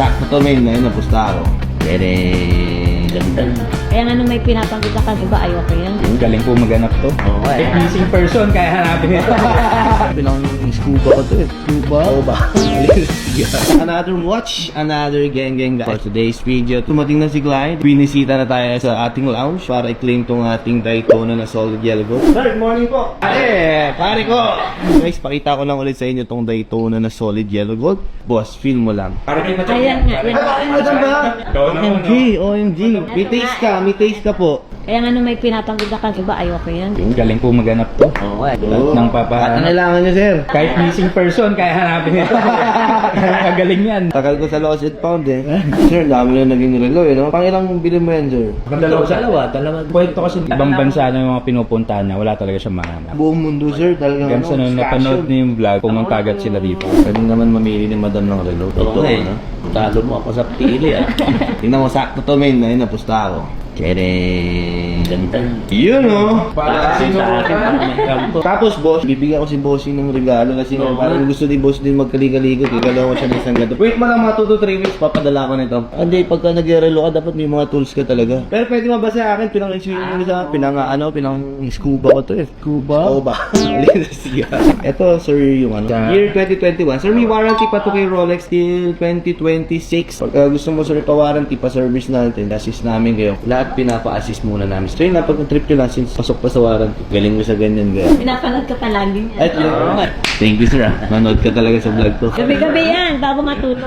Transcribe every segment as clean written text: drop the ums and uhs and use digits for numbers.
Sakto to main na yun, napusta ako. Pwede. Ganda. Kaya nga nung may pinapakita ka, diba ayoko yan? Galing po maganap to. Oo, eh. Missing person, kaya hanapin ito. Bilang scuba ko to eh. Scuba? Oo ba? Another watch, another gang guys. For today's video, tumating na si Clyde. Binisita na tayo sa ating lounge para i-claim tong ating Daytona na solid yellow gold. Sir, good morning po. Pare ko. Guys, pakita ko lang ulit sa inyo tong Daytona na solid yellow gold. Boss, feel mo lang. Ayan nga, yan. Ano ba? OMG, OMG. May taste ka po. Kaya nga nung may pinapakita ka, diba ayoko yan? Galing po maganap to. Oo, eh. Lahat ng papa. Ano kailangan nyo, sir? Kahit missing person, kaya hanapin ito. Galing yan. Tagal ko sa lost and found eh. Sir, dami na naging relo eh, no? Pangilang bilhin mo yan, sir? Dalawa. Kwento kasi ibang bansa na yung mga pinupuntahan niya, wala talaga siyang mahanap. Buong mundo, sir. Talagang Kaya sa nung napanood niyo yung vlog, kung kagat sila dito. Pwede naman mamili ni madam ng relo. Totoo, eh. no? Talo mo ako sa pili ah. Tingnan mo, sakto to, main na yun, napusta ako. Kere. Ganda. Yun, no? Para sa akin parang may kampo. Tapos, boss, bibigyan ko si bossing ng regalo kasi parang gusto ni boss din magkaligaligod. Igalaw ko siya ng isang ganito. Wait mo lang mga 2 to 3 weeks, papadala ko nito. Hindi, pagka nag-relo ka, dapat may mga tools ka talaga. Pero pwede mo ba sa akin, pinang-swimming mo sa pinang-scuba ko to eh. Scuba? Oo ba? Ito, sir, yung ano. Year 2021. Sir, may warranty pa to kay Rolex till 2026. Pag gusto mo, sir, pa-warranty, pa-service natin, assist namin kayo. Lahat pinapa-assist muna namin. So yun, napag-trip nyo lang since pasok pa sa warranty. Galing mo sa ganyan, gaya. Pinapanood ka palagi niya. At yun. Thank you, sir. Manood ka talaga sa vlog to. Gabi-gabi yan, bago matulog.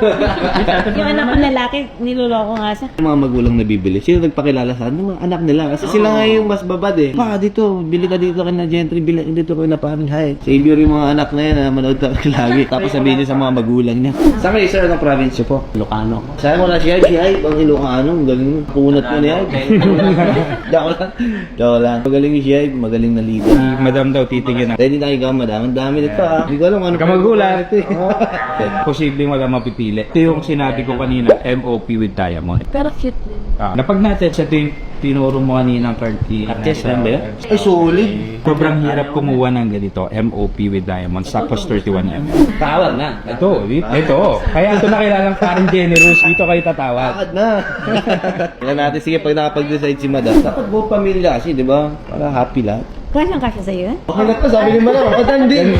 Yung anak ko lalaki, niloloko nga siya. Yung mga magulang na bibili, sino nagpakilala sa akin? Yung mga anak nila. Kasi sila nga yung mas babad eh. Pa, dito, bili ka dito kay na Gentry, bili dito kay na parang hi. Savior yung mga anak na yan, manood ka lagi. Tapos sabihin niya sa mga magulang niya. Saan kayo, sir, ng province po? Ilocano. Saan mo na siya? Si Hype, ang Ilocano. Galing mo. Punat mo na yan. Joke lang. Magaling yung si Hype, magaling na leader. Si madam daw titingin na. Ready na ikaw, madam. Ang dami nito ah. Hindi ko alam ano. Kamagulat. Ito eh. Posibleng wala mapipili. Ito yung sinabi ko kanina, MOP with diamond. Pero cute din. Napag natin, siya ito yung tinuro mo kanina ng card key. Artist lang ba yun? Ay, solid. Sobrang hirap kumuha ng ganito, MOP with diamond, tapos 31mm. Tawag na. Ito. Kaya ito nakilalang parang generous. Dito kayo tatawag. Bakit na? Tingnan natin, sige, pag nakapag-decide si madam. Dapat buong pamilya kasi, di ba? Para happy lahat. Kasya sa'yo yan? Okay na to, sabi ni madam. Patan din.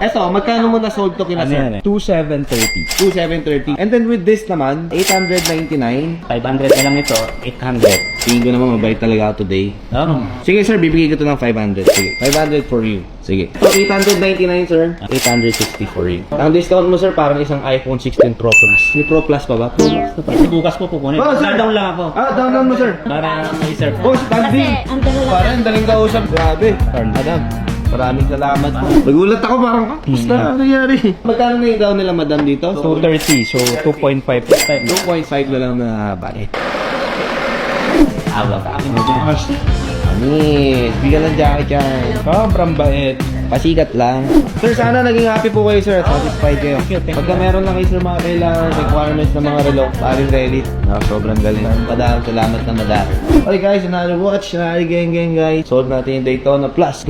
Eto, magkano mo na sold to kina Ano yan eh? sir? 2,730. 2,730. And then with this naman, 899. 500 na lang ito, 800. Tingin ko naman mabait talaga ako today. Oh. Sige sir, bibigay ko to ng 500. Sige, 500 for you. Sige. So, 899 sir. 860 for you. Ang discount mo sir, parang isang iPhone 16 Pro Plus. May Pro Plus pa ba? Pro Plus na pa. Kasi bukas po pupunin. Oh, sir. Down lang ako. Down mo sir. Para may surf. Oh, standing. Kasi, ang dalawa. Parang daling kausap. Grabe. Madam, maraming salamat po. Nagulat ako parang, basta ano nangyari? Magkano na yung down nila madam dito? 230, so 2.5 times. 2.5 na lang na bali. Awa ka akin mo. Anis, bigyan ng jacket yan. Sobrang bait. Pasikat lang. Sir, sana naging happy po kayo sir. Satisfied kayo. Pagka meron lang kayo sir mga kailangan requirements ng mga relo, paring ready. Sobrang galing. Madam, salamat na madam. Okay guys, another watch, another gang guys. Sold natin yung Daytona Plus.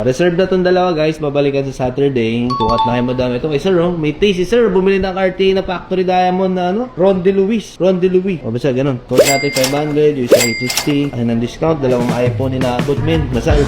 Reserve na itong dalawa guys, babalikan sa Saturday. Tukat na kayo madam. Ito kay sir, oh. May taste si sir. Bumili ng Cartier na Factory Diamond na ano, Ron De Luis. O basta ganun. Tukat natin 500, yung isa 860. Ayun ang discount, dalawang iPhone inaabot min. Masal.